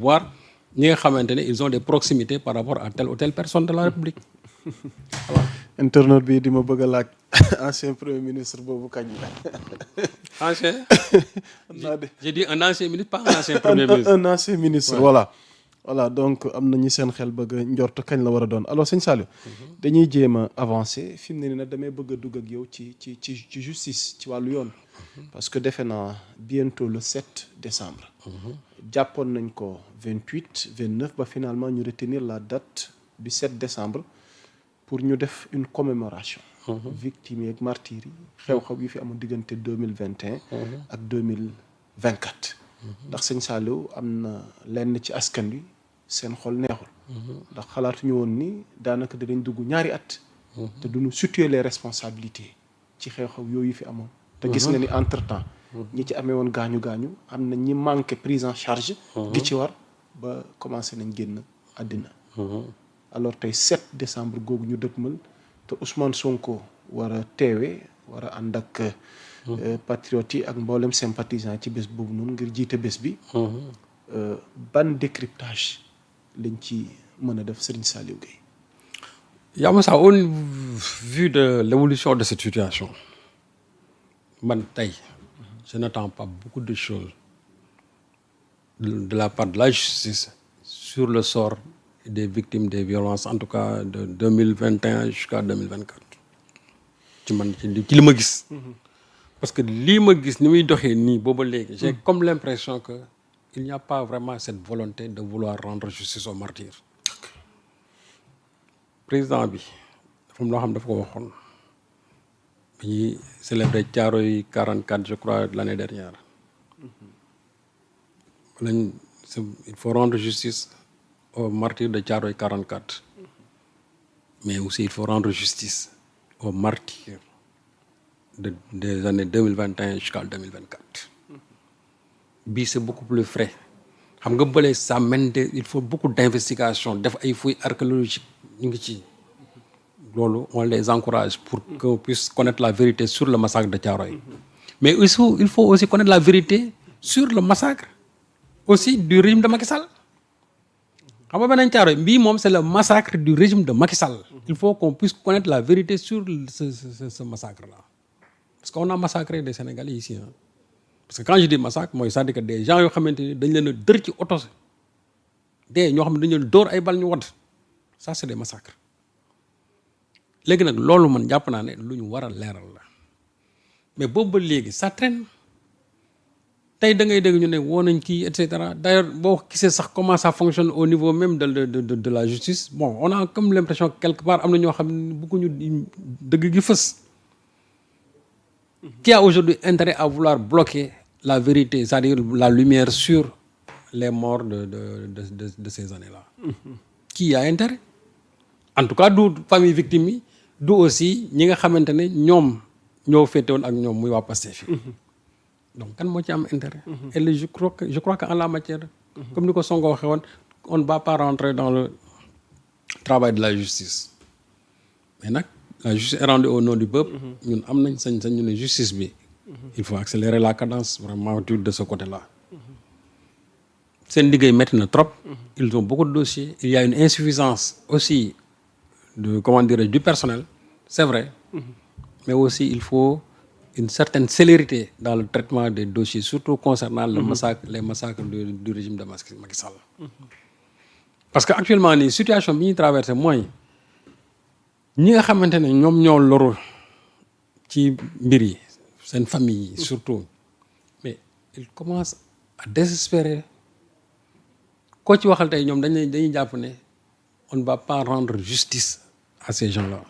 voir ñi nga xamante ne ils ont des proximités par rapport à telle ou telle personne de la République. voilà. Internaute bi di ma bëgg a laaj ancien premier ministre boobu kañ la. ancien. j'ai dit un ancien ministre pas un ancien premier ministre. un ancien ministre voilà donc am na ñi seen xel bëgg a njort kañ la war a doon alors sëñ Saliou. dañuy jéem a avancer fi mu ne nii nag damay bëgg a dugg ak yow ci justice ci wàllu yoon. parce que defe naa bientôt le 7 décembre. jàppoon nañ ko 28 29 ba finalement ñu retenir la date du 7 décembre pour ñu def une commémoration. victimes yeeg martyrs yi xew-xew yi fi amoon diggante 2021. ak 2024. ndax sëñ Saliou am na lenn ci askan wi seen xol neexul. ndax xalaatuñu woon ni daanaka dinañ dugg ñaari at. te duñu situer les responsabilités ci xew-xew yooyu fi amoon. te gis nga ni entre temps. ñi ci amee woon gaañu am na ñi manqué prise en charge. gi ci war ba commencé nañ génn àddina. alors tey 7 décembre googu ñu dëgmal te Ousmane Sonko war a teewee war a ànd ak. patriotes yi ak mboolem sympathisant ci bés boobu noonu ngir jiite bés bi. ban décryptage lañ ci mën a def Serigne Saliou Gueye. yaa Moussa au vu de l'évolution de cette situation man tey je n'attends pas beaucoup de choses de la part de la justice sur le sort des victimes des violences en tout cas de 2021 jusqu'à 2024 ci man ci li ma gis. parce que lii ma gis ni muy doxee nii booba léegi j'ai comme l'impression que il n'y a pas vraiment cette volonté de vouloir rendre justice aux martyrs. président bi dafa am loo xam dafa ko waxoon bi ñuy célébrer Thiaroye 44 je crois l'année dernière il faut rendre justice aux martyrs de Thiaroye 44 mais aussi il faut rendre justice aux martyrs des années 2021 jusqu'à 2024 bii c'est beaucoup plus frais xam nga bële ça mène il faut beaucoup d'investigation def ay fouilles archéologiques ñu ngi ci loolu on les encourage pour qu'on puisse connaître la vérité sur le massacre de Thiaroye mais il faut aussi connaître la vérité sur le massacre aussi du régime de Macky Sall xam nga beneen Thiaroye bii moom c'est le massacre du régime de Macky Sall il faut qu'on puisse connaître la vérité sur ce massacre là parce qu'on a massacré des Sénégalais ici hein. Parce que quand je dis massacre mooy c'est-à-dire que des gens yoo xamante ni dañ leen a dër ci oto dee ñoo xam ne dañ leen dóor ay bal ñu wadd ça c'est des massacres léegi nag loolu man jàpp naa ne lu ñu war a leeral la mais boobu ba léegi ça traîne tey da ngay dégg ñu ne woo nañ kii et cetera d'ailleurs boo gisee sax comment ça fonctionne au niveau même de la justice bon on a comme l'impression que quelque part am na ñoo xam ne bëgguñu dëgg gi fës. Qui a aujourd'hui intérêt à vouloir bloquer la vérité, c'est-à-dire la lumière sur les morts de ces années-là? Qui a intérêt? En tout cas du famille victime yi du aussi ñi nga xamante ne ñoom ñoo féete woon ak ñoom muy waa Pastef fi donc kan moo ci am intérêt? Et je crois que en la matière comme ni ko Sonko waxee woon on ne va pas rentrer dans le travail de la justice mais nag la justice est rendue au nom du peuple. ñun am nañ sañ-sañ ñu ne justice bi. il faut accélérer la cadence vraiment de ce côté-là. seen liggéey métti na trop. ils ont beaucoup de dossiers. il y a une insuffisance aussi du personnel c'est vrai. mais aussi il faut une certaine célérité dans le traitement des dossiers surtout concernant les massacres du régime de Macky Sall. parce que actuellement nii situation bi ñuy traversé mooy. ñi nga xamante ne ñoom ñoo loru ci mbir yi seen famille yi surtout mais ils commencent à désespérer koo ci waxal tey ñoom dañuy jàpp ne on ne va pas rendre justice à ces gens-là.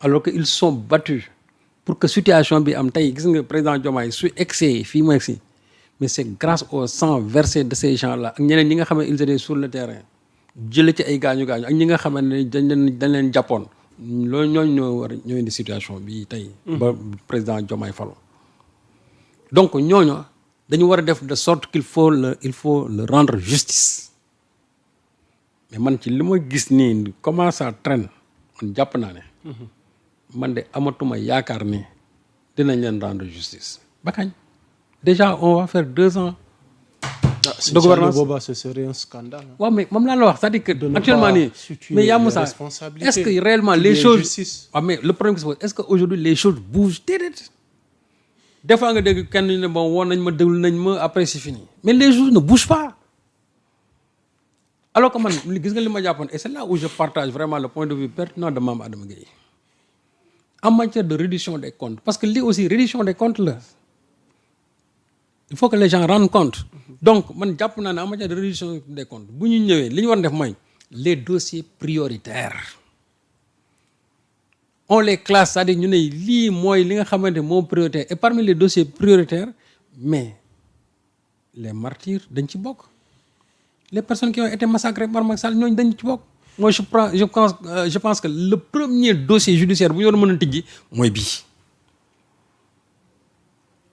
alors que ils sont battus pour que situation bi am tey gis nga président Diomaye su egsee fii mu egsi mais c'est grâce au sang versé de ces gens-là ak ñeneen ñi nga xam ne ils étaient sur le terrain jële ci ay gaañu ak ñi nga xam ne dañ leen jàppoon. loolu ñoo indi situation bi tey. ba président Diomaye Faye donc ñooñu dañu war a def de sorte qu'il faut le rendre justice mais man ci li ma gis nii comment ça traîne man jàpp naa ne. man de amatuma yaakaar ni dinañ leen rendre justice ba kañ déjà on va faire 2 ans de gouvernance booba ce serait un scandale. waaw mais moom laa la wax c'est-à-dire que ne actuellement pas nii situer mais yaa les Moussa responsabilités. est-ce que réellement Qu'il y les ait choses justice. waaw mais le problème qui se pose est-ce que aujourd'hui les choses bougent déedéet des fois nga dégg kenn ne bon woon nañ ma déglu nañ ma après c'est fini mais les choses ne bougent pas alors que man gis nga li ma jàppoon et c'est là où je partage vraiment le point de vue pertinent de Mame Adama Gueye en matière de reddition des comptes parce que lii aussi reddition des comptes la il faut que les gens rendent compte donc man jàpp naa ne en matière de reddition des comptes bu ñu ñëwee li ñu war a def mooy les dossiers prioritaires on les classe c'est-à-dire ñu ne lii mooy li nga xamante moom prioritaire et parmi les dossiers prioritaires mais les martyrs dañ ci bokk les personnes qui ont été massacrées par Macky Sall ñooñu dañ ci bokk moi je pense que le premier dossier judiciaire bu ñu war a mën a tijji mooy bii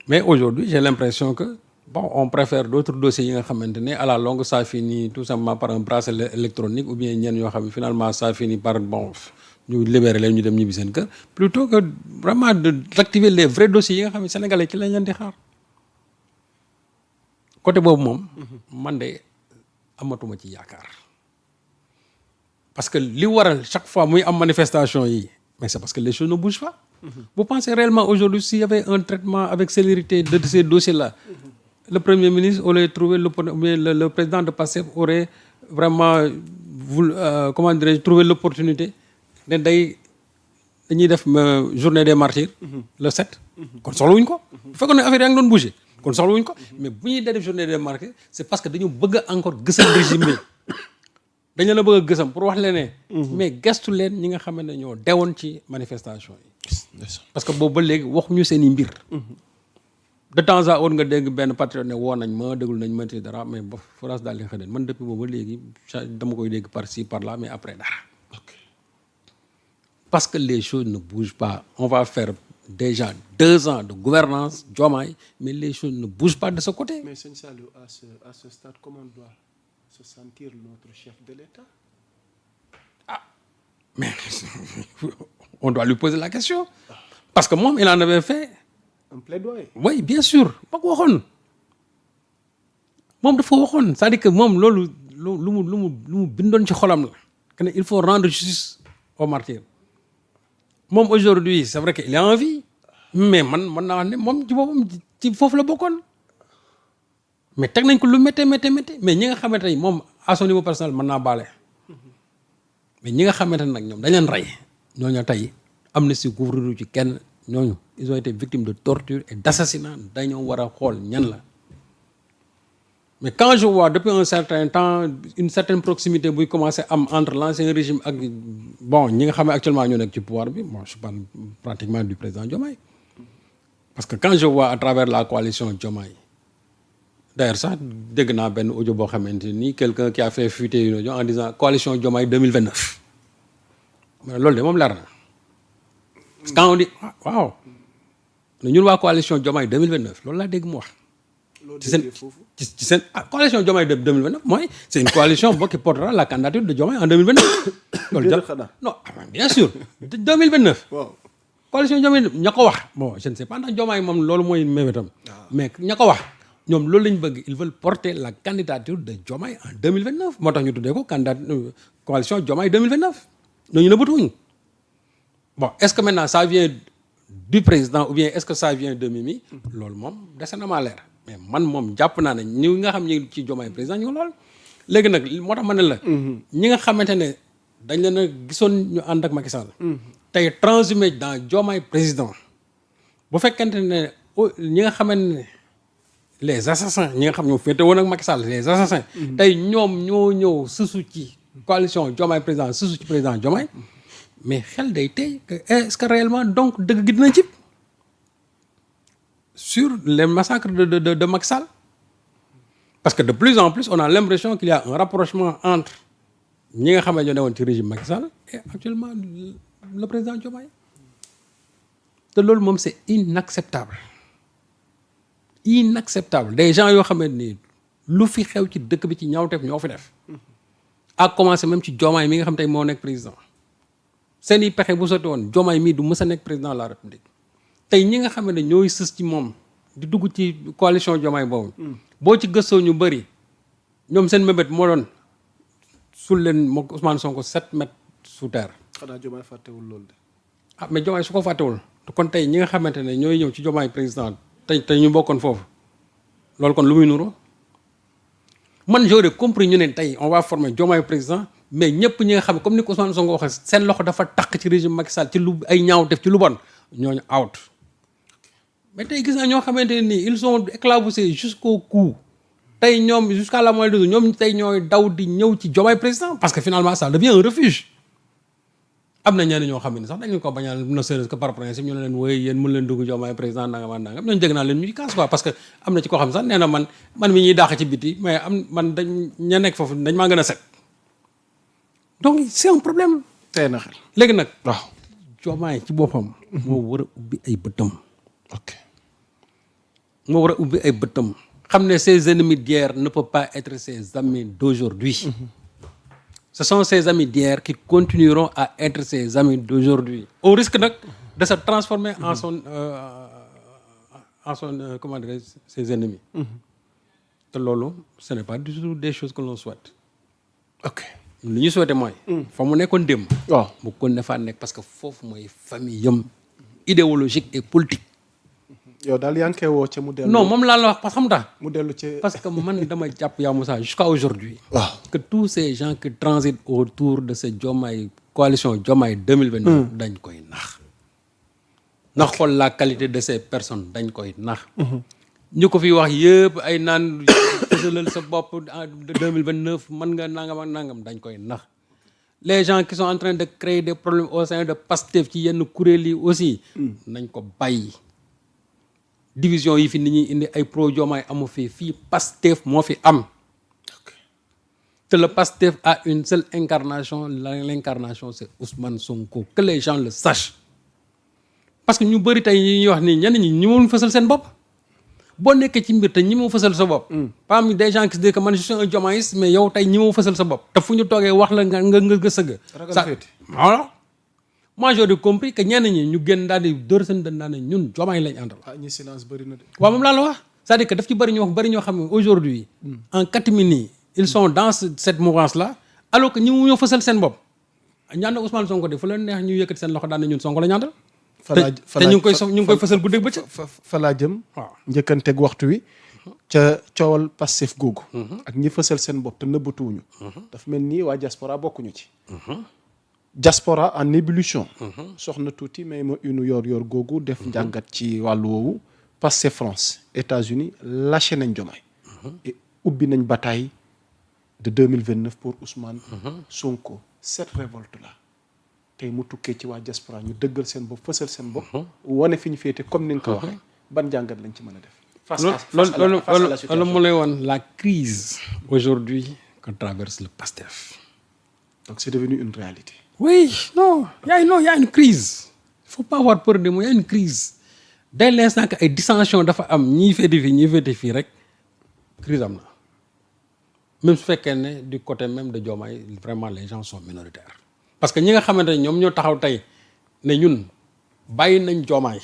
mais aujourd'hui j'ai l'impression que bon on préfère d'autres dossiers yi nga xamante ne à la longue ça finit tout simplement par un bracelet électronique ou bien ñenn yoo xam ne finalement ça finit par bon ñu libérer leen ñu dem ñibbi seen kër plutôt que vraiment d'activer les vrais dossiers yi nga xam ne sénégalais ci lañ leen di xaar côté boobu moom man de amatuma ci yaakaar parce que li waral chaque fois muy am manifestation yi mais c'est parce que les choses ne bougent pas. Vous pensez réellement aujourd'hui s'il y avait un traitement avec célérité de ces dossiers-là, le Premier ministre aurait trouvé le président de PASTEF aurait vraiment comment dirais-je trouvé l'opportunité ne dañuy def journée des martyrs le 7 kon soxlawuñ ko bu fekkoon ne affaire yaa ngi doon bouger kon soxlawuñ ko mais bu ñuy def journée des martyrs c'est parce que dañu bëgg a encore gësam régime bi dañu la bëgg a gësam pour wax leen ne mais gestu leen ñi nga xam ne ñoo dewoon ci manifestation yi parce que boobu ba léegi waxuñu seen i mbir de temps à autre nga dégg benn patriote ne woo nañ ma déglu nañ ma ci dara mais ba forage daal di xëy man depuis boobu ba léegi dama koy dégg par ci par là mais après dara parce que les choses ne bougent pas on va faire déjà 2 ans de gouvernance Diomaye mais les choses ne bougent pas de ce côté. Mais Sëñ Saliou à ce stade comment on doit se sentir notre chef de l'État? Mais on doit lui poser la question parce que moom il en avait fait un plaidoyer. Oui bien sûr ba ko waxoon moom dafa waxoon c'est-à-dire que moom loolu lu mu bindoon ci xolam la que ne il faut rendre justice aux martyrs moom aujourd'hui c'est vrai que il est en vie mais man naa wax ne moom ci boppam ci foofu la bokkoon mais teg nañ ko lu métti mais ñi nga xamante ne moom à son niveau personnel mën naa baale mais ñi nga xamante ne nag ñoom dañ leen rey ñooñu tey amnistie couvrir ci kenn ñooñu ils ont été victimes de torture et d'assassinat dañoo war a xool ñan la mais quand je vois depuis un certain temps une certaine proximité buy commencer am entre l'ancien régime ak bon ñi nga xam ne actuellement ñoo nekk ci pouvoir bi bon je parle pratiquement du président Diomaye parce que quand je vois à travers la coalition Diomaye d'ailleurs sax dégg naa benn audio boo xamante ni quelqu'un qui a fait fuiter une audio en disant coalition Diomaye 2029 mais loolu de moom leer na parce que quand on dit waaw ñun waa coalition Diomaye 2029 loolu laa dégg mu wax ci seen coalition Diomaye de 2029 mooy c'est une coalition qui portera la candidature de Diomaye en 2029 loolu non bien sûr 2029 waaw coalition Diomaye ña ko wax bon je ne sais pas ndax Diomaye moom loolu mooy mébétam mais ña ko wax ñoom loolu lañ bëgg ils veulent porter la candidature de Diomaye en 2029 moo tax ñu tuddee ko candidat coalition Diomaye 2029 ñooñu nëbbatuwuñ bon est-ce que maintenant ça vient du président ou bien est-ce que ça vient de Mimi loolu moom dese na maa leer mais man moom jàpp naa ne ñi nga xam ñi ci Diomaye président ñu lool léegi nag moo tax ma ne la ñi nga xamante ne dañ leen a gisoon ñu ànd ak Macky Sall tey transhumé dans Diomaye président bu fekkente ne ñi nga xamante ne les assassins ñi nga xam ñoo féete woon ak Macky Sall les assassins tey ñoom ñoo ñëw susu ci coalition Diomaye président susu ci président Diomaye mais xel day tey est-ce que réellement donc dëgg gi dina jib sur les massacres de Macky Sall parce que de plus en plus on a l'impression qu'il y a un rapprochement entre ñi nga xam ne ñoo newoon ci régime Macky Sall et actuellement le président Diomaye te loolu moom c'est inacceptable des gens yoo xamante ni lu fi xew ci dëkk bi ci ñaawteef ñoo fi def à commencer même ci Diomaye mi nga xam tey moo nekk président seen i pexe bu sotti woon Diomaye mii du mës a nekk président de la République tey ñi nga xam ne ñooy sës ci moom di dugg ci coalition Diomaye boobu boo ci gëstoo ñu bëri ñoom seen mébét moo doon suul leen moom Ousmane Sonko 7 mètres sous terre. xanaa Diomaye fàttewul loolu de. ah mais Diomaye su ko fàttewul kon tey ñi nga xamante ne ñooy ñëw ci Diomaye président tey ñu bokkoon foofu loolu kon lu muy nuru man j'aurais compris ñu ne tey on va former Diomaye président mais ñëpp ñi nga xam ne comme ni ko Ousmane Sonko waxee seen loxo dafa takk ci régime Macky Sall ci lu ay ñaaw def ci lu bon ñooñu out mais tey gis naa ñoo xamante ne nii ils sont éclaboussés jusqu'au cou tey ñoom jusqu'à la moelle de ñoom tey ñooy daw di ñëw ci Diomaye président parce que finalement ça devient un refuge. am na ñenn ñoo xam ne sax dañu ko bañal ne serait-ce que par principe ñu ne leen wooy yéen mën leen dugg Diomaye président nangam ak nangam ñooñu dégg naa leen ñu ci kaas quoi parce que am na ci koo xam sax nee na man mi ñuy dàq ci biti mais man dañ ña nekk foofu dañ maa gën a set donc c'est un problème. tey na xel. léegi nag. waaw Diomaye ci boppam. moo war a ubbi ay bëttam. ok moo war a ubbi ay bëttam. xam ne ses ennemis d'hier ne peuvent pas être ses amis d'aujourd'hui. Ce sont ses amis d'hier qui continueront à être ses amis d'aujourd'hui. Au risque nag de se transformer en son comment dire ses ennemis. te loolu ce n'est pas du tout des choses que l'on souhaite. ok li ñu souhaité mooy. fa mu nekkoon démb. waaw mu kon ne faa nekk parce que foofu mooy famille yam idéologique et politique. yow daal yaa ngi koy woo ca mu dellu. non moom laa la wax parce que xam nga mu dellu ci. parce que man dama jàpp yaa Moussa jusqu'à aujourd'hui waaw que tous ces gens qui transitent autour de ce Diomaye coalition Diomaye 2029 dañ koy nax na xool la qualité de ces personnes dañ koy nax ñu ko fi wax yëpp ay naan fësalal sa bopp de 2029 mën nga nangam ak nangam dañ koy nax les gens qui sont en train de créer des problèmes au sein de Pastef ci yenn kuréel yi aussi nañ ko bàyyi division yi fi nit ñi indi ay pro Diomaye amu fii Pastef moo fi am te le Pastef a une seule incarnation l'incarnation c'est Ousmane Sonko que les gens le sachent parce que ñu bëri tey ñi ñuy wax nii ñenn ñi mënuñ fësal seen bopp boo nekkee ci mbir te ñi moo fësal sa bopp parmi des gens qui se disent que man je suis un diomaïste mais yow tey ñi moo fësal sa bopp te fu ñu toogee wax la nga sëgg ça voilà moi j'aurais compris que ñenn ñi ñu génn daal di dóor seen dën daal ne ñun Diomaye lañ àndal. ñi silence bëri na de. waaw moom laa la wax c'est-à-dire que daf ci bëri ñoo xam ne aujourd'hui en catimini ils sont dans cette mouvance là alors que ñi mu ñoo fësal seen bopp ñaan na Ousmane Sonko de fu leen neex ñu yëkkati seen loxo daan ne ñun Sonko lañ àndal. te ñu ngi koy fësal guddeeg bëccëg. fa laa jëm. waaw njëkkanteeg waxtu wi. ca coowal Pastef googu. ak ñi fësal seen bopp te nëbbatuwuñu. dafa mel ni waa diaspora bokkuñu ci. diaspora en ébullition. soxna tuuti mais ma une yor googu def njàngat ci wàllu woowu. Pastef France États-Unis lâché nañ Diomaye. et ubbi nañ bataille de 2029 pour Ousmane. Sonko cette révolte là. tey mu tukkee ci waa diaspora ñu dëggal seen bopp fësal seen bopp. wane fi ñu féete comme ni nga ko waxee. ban njàngat lañ ci mën a def. face à la situation loolu mu lay woon la crise aujourd'hui que traverse le Pastef. donc c'est devenu une réalité. oui non y a une crise. Il faut pas avoir peur de moi y a une crise. dès l'instant que ay dissension dafa am ñii féete fii rek crise am na même su fekkee ne du côté même de Diomaye vraiment les gens sont minoritaires. parce que ñi nga xamante ne ñoom ñoo taxaw tey ne ñun bàyyi nañ Diomaye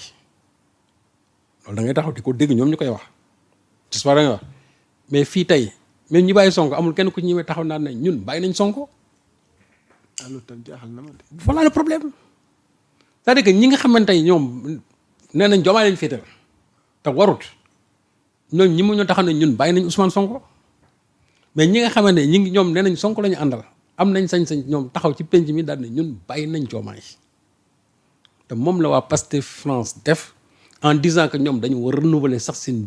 loolu da ngay taxaw di ko dégg ñoom ñu koy wax j'espère da nga wax mais fii tey même ñi bàyyi Sonko amul kenn ku ci ñëwee taxaw naan ne ñun bàyyi nañ Sonko. alors tam jaaxal na ma de. voilà le problème c'est-à-dire que ñi nga xamante ne ñoom nee nañ Diomaye lañ féetal te warut ñoom ñi mu ñoo taxaw ne ñun bàyyi nañ Ousmane Sonko mais ñi nga xamante ne ñoom nee nañ Sonko la ñu àndal. am nañ sañ-sañ ñoom taxaw ci penc mi daal ne ñun bàyyi nañ Diomaye te moom la waa Pastef France def en disant que ñoom dañu war renouveler sax seen